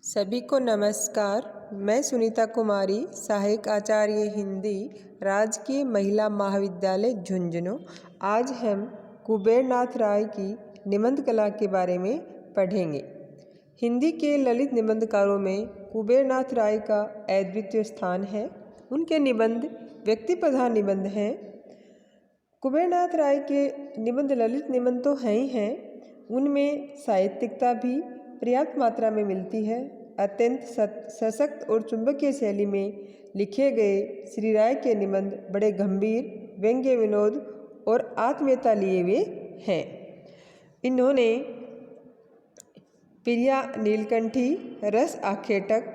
सभी को नमस्कार। मैं सुनीता कुमारी, सहायक आचार्य हिंदी, राजकीय महिला महाविद्यालय झुंझुनू। आज हम कुबेरनाथ राय की निबंध कला के बारे में पढ़ेंगे। हिंदी के ललित निबंधकारों में कुबेरनाथ राय का अद्वितीय स्थान है। उनके निबंध व्यक्ति प्रधान निबंध हैं। कुबेरनाथ राय के निबंध ललित निबंध तो हैं ही हैं, उनमें साहित्यिकता भी पर्याप्त मात्रा में मिलती है। अत्यंत सशक्त और चुंबकीय शैली में लिखे गए श्री राय के निबंध बड़े गंभीर, व्यंग्य, विनोद और आत्मीयता लिए हुए हैं। इन्होंने प्रिया नीलकंठी, रस आखेटक,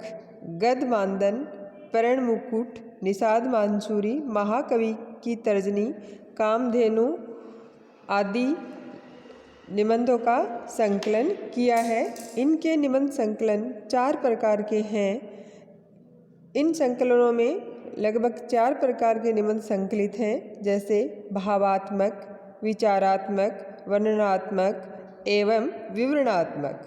गद मानदन, परण मुकुट, निषाद मानसूरी, महाकवि की तर्जनी, कामधेनु आदि निबंधों का संकलन किया है। इनके निबंध संकलन 4 प्रकार के हैं। इन संकलनों में लगभग 4 प्रकार के निबंध संकलित हैं, जैसे भावात्मक, विचारात्मक, वर्णनात्मक एवं विवरणात्मक।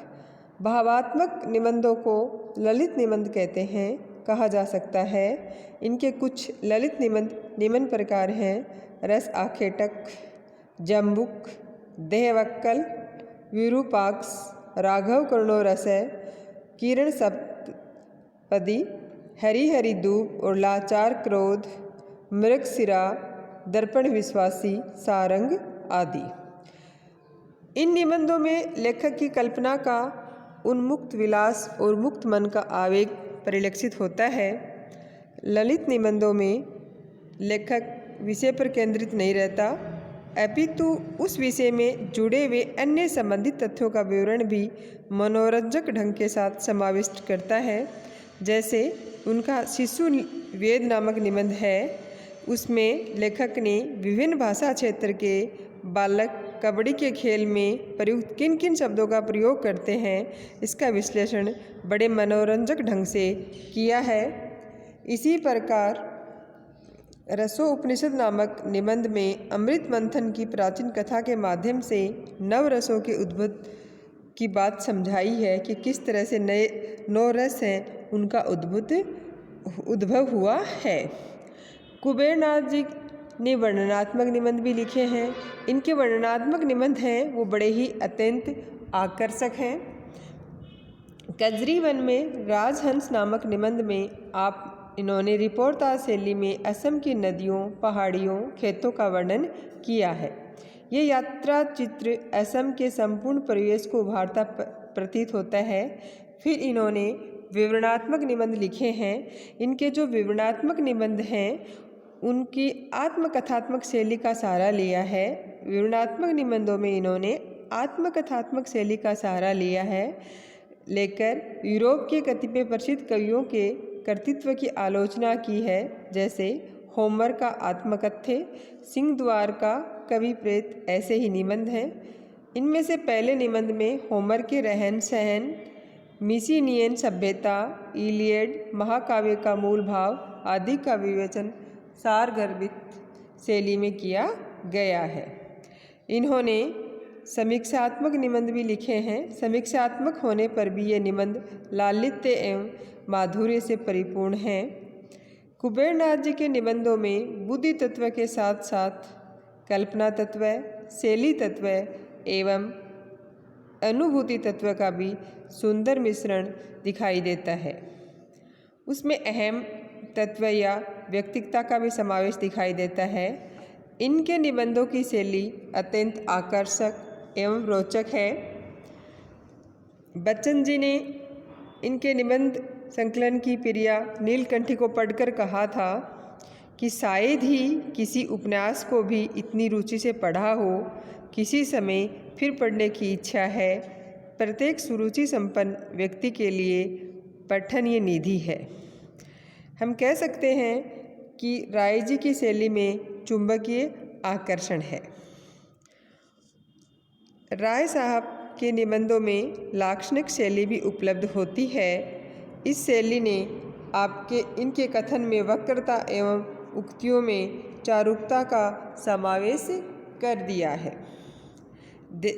भावात्मक निबंधों को ललित निबंध कहते हैं, कहा जा सकता है। इनके कुछ ललित निबंध निम्न प्रकार हैं: रस आखेटक, जम्बुक, देहवक्कल, विरूपाक्ष, राघव करुणोरसय, किरण सप्तपदी, हरि हरि दूप और लाचार क्रोध, मृगशिरा, दर्पण विश्वासी, सारंग आदि। इन निबंधों में लेखक की कल्पना का उन्मुक्त विलास और मुक्त मन का आवेग परिलक्षित होता है। ललित निबंधों में लेखक विषय पर केंद्रित नहीं रहता, अपितु उस विषय में जुड़े हुए अन्य संबंधित तथ्यों का विवरण भी मनोरंजक ढंग के साथ समाविष्ट करता है। जैसे उनका शिशु वेद नामक निबंध है, उसमें लेखक ने विभिन्न भाषा क्षेत्र के बालक कबड्डी के खेल में प्रयुक्त किन किन शब्दों का प्रयोग करते हैं, इसका विश्लेषण बड़े मनोरंजक ढंग से किया है। इसी प्रकार रसोपनिषद नामक निबंध में अमृत मंथन की प्राचीन कथा के माध्यम से नव रसों के उद्भव की बात समझाई है कि किस तरह से नए 9 रस हैं, उनका उद्भव हुआ है। कुबेरनाथ जी ने वर्णनात्मक निबंध भी लिखे हैं। इनके वर्णनात्मक निबंध हैं वो बड़े ही अत्यंत आकर्षक हैं। कजरी वन में राजहंस नामक निबंध में इन्होंने रिपोर्टाज शैली में असम की नदियों, पहाड़ियों, खेतों का वर्णन किया है। ये यात्रा चित्र असम के संपूर्ण परिवेश को उभारता प्रतीत होता है। फिर इन्होंने विवरणात्मक निबंध लिखे हैं। इनके जो विवरणात्मक निबंध हैं, उनकी आत्मकथात्मक शैली का सहारा लिया है। विवरणात्मक निबंधों में इन्होंने आत्मकथात्मक शैली का सहारा लिया है, लेकर यूरोप के कतिपय प्रसिद्ध कवियों के कर्तृत्व की आलोचना की है। जैसे होमर का आत्मकथ्य, सिंहद्वार का कवि प्रेत, ऐसे ही निबंध हैं। इनमें से पहले निबंध में होमर के रहन सहन, मिसिनियन सभ्यता, इलियड, महाकाव्य का मूल भाव आदि का विवेचन सारगर्भित शैली में किया गया है। इन्होंने समीक्षात्मक निबंध भी लिखे हैं। समीक्षात्मक होने पर भी ये निबंध लालित्य एवं माधुर्य से परिपूर्ण हैं। कुबेरनाथ जी के निबंधों में बुद्धि तत्व के साथ साथ कल्पना तत्व, शैली तत्व एवं अनुभूति तत्व का भी सुंदर मिश्रण दिखाई देता है। उसमें अहम तत्व या व्यक्तिकता का भी समावेश दिखाई देता है। इनके निबंधों की शैली अत्यंत आकर्षक एवं रोचक है। बच्चन जी ने इनके निबंध संकलन की प्रिया नीलकंठी को पढ़कर कहा था कि शायद ही किसी उपन्यास को भी इतनी रुचि से पढ़ा हो। किसी समय फिर पढ़ने की इच्छा है। प्रत्येक सुरुचि संपन्न व्यक्ति के लिए पठनीय निधि है। हम कह सकते हैं कि राय जी की शैली में चुंबकीय आकर्षण है। राय साहब के निबंधों में लाक्षणिक शैली भी उपलब्ध होती है। इस शैली ने इनके कथन में वक्रता एवं उक्तियों में चारुकता का समावेश कर दिया है।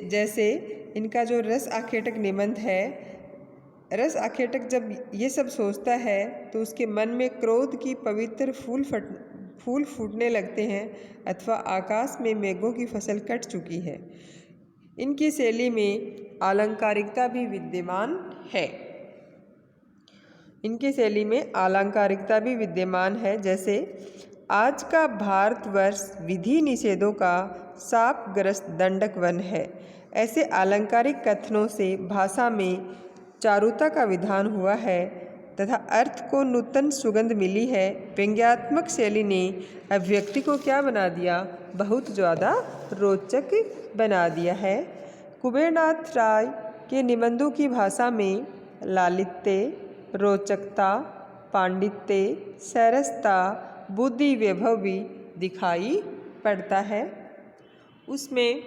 जैसे इनका जो रस आखेटक निबंध है, रस आखेटक जब ये सब सोचता है तो उसके मन में क्रोध की पवित्र फूल फूटने लगते हैं अथवा आकाश में मेघों की फसल कट चुकी है। इनकी शैली में आलंकारिकता भी विद्यमान है। इनकी शैली में आलंकारिकता भी विद्यमान है। जैसे आज का भारतवर्ष विधि निषेधों का शापग्रस्त दंडक वन है। ऐसे आलंकारिक कथनों से भाषा में चारुता का विधान हुआ है तथा अर्थ को नूतन सुगंध मिली है। व्यंग्यात्मक शैली ने अभिव्यक्ति को क्या बना दिया, बहुत ज़्यादा रोचक बना दिया है। कुबेरनाथ राय के निबंधों की भाषा में लालित्य, रोचकता, पांडित्य, सरसता, बुद्धि वैभव भी दिखाई पड़ता है। उसमें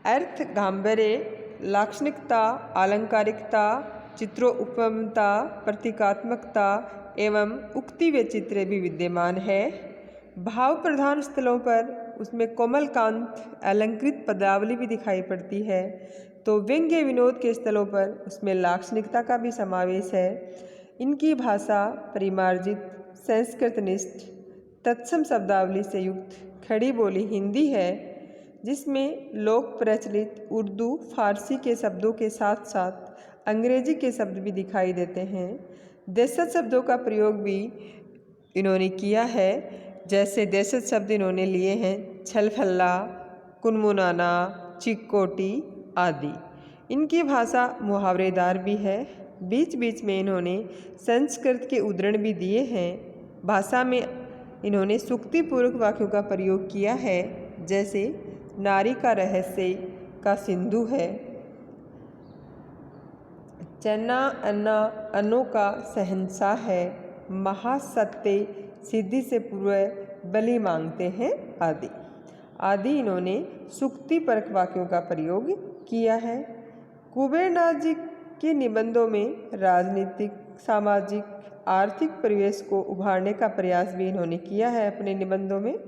अर्थ गांभीर्य, लाक्षणिकता, आलंकारिकता, चित्रोपमता, प्रतीकात्मकता एवं उक्ति व चित्र भी विद्यमान है। भाव प्रधान स्थलों पर उसमें कोमलकांत अलंकृत पदावली भी दिखाई पड़ती है। तो व्यंग्य विनोद के स्थलों पर उसमें लाक्षणिकता का भी समावेश है। इनकी भाषा परिमार्जित, संस्कृतनिष्ठ, तत्सम शब्दावली से युक्त खड़ी बोली हिंदी है, जिसमें लोक प्रचलित उर्दू, फारसी के शब्दों के साथ साथ अंग्रेजी के शब्द भी दिखाई देते हैं। देशज शब्दों का प्रयोग भी इन्होंने किया है। जैसे देशज शब्द इन्होंने लिए हैं छलफल्ला, कुनमुनाना, चिक्कोटी आदि। इनकी भाषा मुहावरेदार भी है। बीच बीच में इन्होंने संस्कृत के उद्धरण भी दिए हैं। भाषा में इन्होंने सूक्तिपूर्वक वाक्यों का प्रयोग किया है। जैसे नारी का रहस्य का सिंधु है, चन्ना अन्ना अन्नों का शहंशाह है, महासत्य सिद्धि से पूर्व बलि मांगते हैं आदि इन्होंने सूक्तिपरक वाक्यों का प्रयोग किया है। कुबेरनाथ जी के निबंधों में राजनीतिक, सामाजिक, आर्थिक परिवेश को उभारने का प्रयास भी इन्होंने किया है अपने निबंधों में।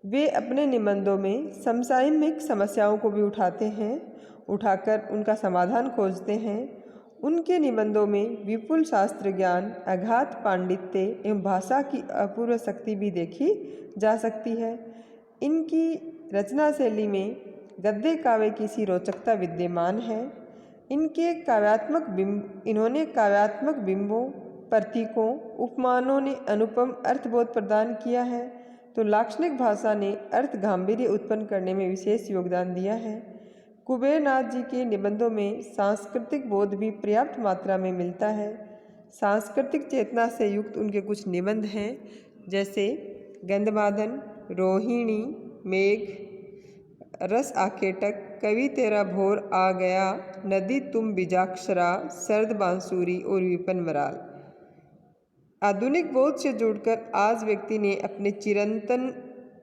वे अपने निबंधों में समसामयिक समस्याओं को भी उठाते हैं, उठाकर उनका समाधान खोजते हैं। उनके निबंधों में विपुल शास्त्र ज्ञान, अगाध पांडित्य एवं भाषा की अपूर्व शक्ति भी देखी जा सकती है। इनकी रचना शैली में गद्य काव्य की सी रोचकता विद्यमान है। इन्होंने काव्यात्मक बिंबों, प्रतीकों, उपमानों ने अनुपम अर्थबोध प्रदान किया है। तो लाक्षणिक भाषा ने अर्थ गांभीर्य उत्पन्न करने में विशेष योगदान दिया है। कुबेरनाथ जी के निबंधों में सांस्कृतिक बोध भी पर्याप्त मात्रा में मिलता है। सांस्कृतिक चेतना से युक्त उनके कुछ निबंध हैं, जैसे गंधमादन, रोहिणी, मेघ, रस आखेटक, कवि तेरा भोर आ गया, नदी तुम बीजाक्षरा, सर्द बांसुरी और विपिन मराल। आधुनिक बोध से जुड़कर आज व्यक्ति ने अपने चिरंतन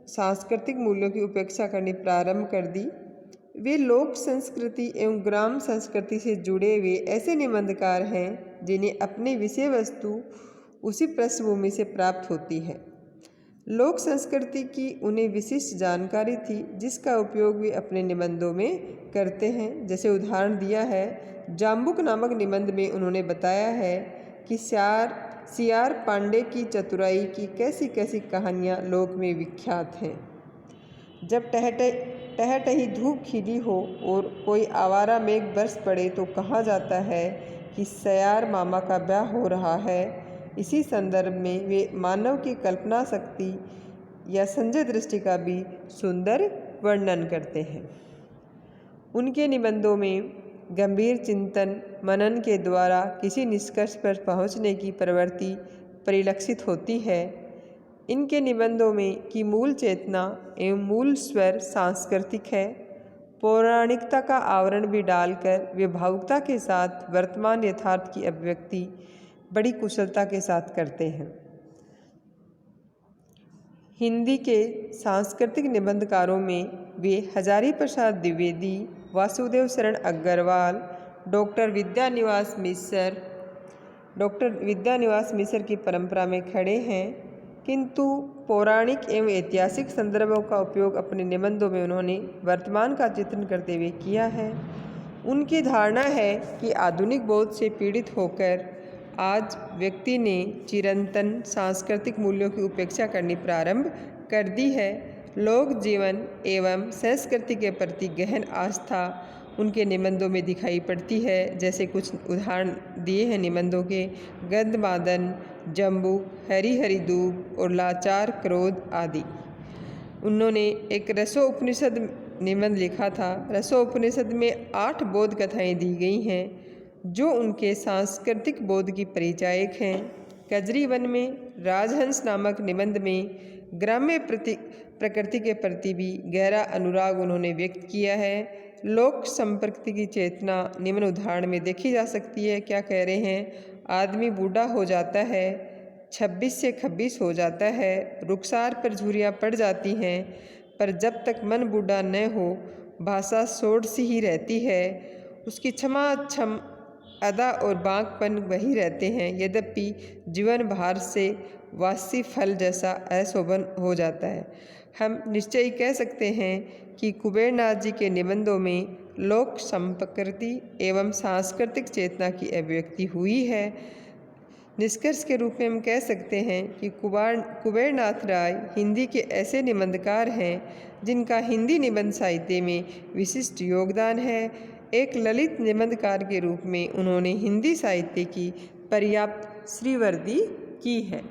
सांस्कृतिक मूल्यों की उपेक्षा करनी प्रारंभ कर दी। वे लोक संस्कृति एवं ग्राम संस्कृति से जुड़े हुए ऐसे निबंधकार हैं जिन्हें अपनी विषय वस्तु उसी पृष्ठभूमि से प्राप्त होती है। लोक संस्कृति की उन्हें विशिष्ट जानकारी थी, जिसका उपयोग वे अपने निबंधों में करते हैं। जैसे उदाहरण दिया है, जाम्बुक नामक निबंध में उन्होंने बताया है कि सियार पांडे की चतुराई की कैसी कैसी कहानियाँ लोक में विख्यात हैं। जब टहटही धूप खिली हो और कोई आवारा मेघ बरस पड़े तो कहा जाता है कि सयार मामा का ब्याह हो रहा है। इसी संदर्भ में वे मानव की कल्पना शक्ति या संजय दृष्टि का भी सुंदर वर्णन करते हैं। उनके निबंधों में गंभीर चिंतन मनन के द्वारा किसी निष्कर्ष पर पहुंचने की प्रवृत्ति परिलक्षित होती है। इनके निबंधों में की मूल चेतना एवं मूल स्वर सांस्कृतिक है। पौराणिकता का आवरण भी डालकर वे भावुकता के साथ वर्तमान यथार्थ की अभिव्यक्ति बड़ी कुशलता के साथ करते हैं। हिंदी के सांस्कृतिक निबंधकारों में वे हजारी प्रसाद द्विवेदी, वासुदेव शरण अग्रवाल, डॉक्टर विद्यानिवास मिश्र की परंपरा में खड़े हैं, किंतु पौराणिक एवं ऐतिहासिक संदर्भों का उपयोग अपने निबंधों में उन्होंने वर्तमान का चित्रण करते हुए किया है। उनकी धारणा है कि आधुनिक बोध से पीड़ित होकर आज व्यक्ति ने चिरंतन सांस्कृतिक मूल्यों की उपेक्षा करनी प्रारंभ कर दी है। लोक जीवन एवं संस्कृति के प्रति गहन आस्था उनके निबंधों में दिखाई पड़ती है। जैसे कुछ उदाहरण दिए हैं निबंधों के: गंधमादन, जम्बू, हरी हरी दूब और लाचार क्रोध आदि। उन्होंने एक रसोपनिषद निबंध लिखा था। रसोपनिषद में 8 बोध कथाएं दी गई हैं जो उनके सांस्कृतिक बोध की परिचायक हैं। कजरी वन में राजहंस नामक निबंध में ग्राम्य प्रकृति के प्रति भी गहरा अनुराग उन्होंने व्यक्त किया है। लोक संप्रकृति की चेतना निम्न उदाहरण में देखी जा सकती है। क्या कह रहे हैं? आदमी बूढ़ा हो जाता है, 26 से खब्बीस हो जाता है, रुखसार पर झुर्रियाँ पड़ जाती हैं, पर जब तक मन बूढ़ा न हो भाषा सोड़ सी ही रहती है। उसकी क्षमा अदा और बांकपन वही रहते हैं। यद्यपि जीवन भार से वासी फल जैसा अशोभन हो जाता है। हम निश्चय कह सकते हैं कि कुबेरनाथ जी के निबंधों में लोक संप्रकृति एवं सांस्कृतिक चेतना की अभिव्यक्ति हुई है। निष्कर्ष के रूप में हम कह सकते हैं कि कुबेरनाथ राय हिंदी के ऐसे निबंधकार हैं जिनका हिंदी निबंध साहित्य में विशिष्ट योगदान है। एक ललित निबंधकार के रूप में उन्होंने हिंदी साहित्य की पर्याप्त श्रीवृद्धि की है।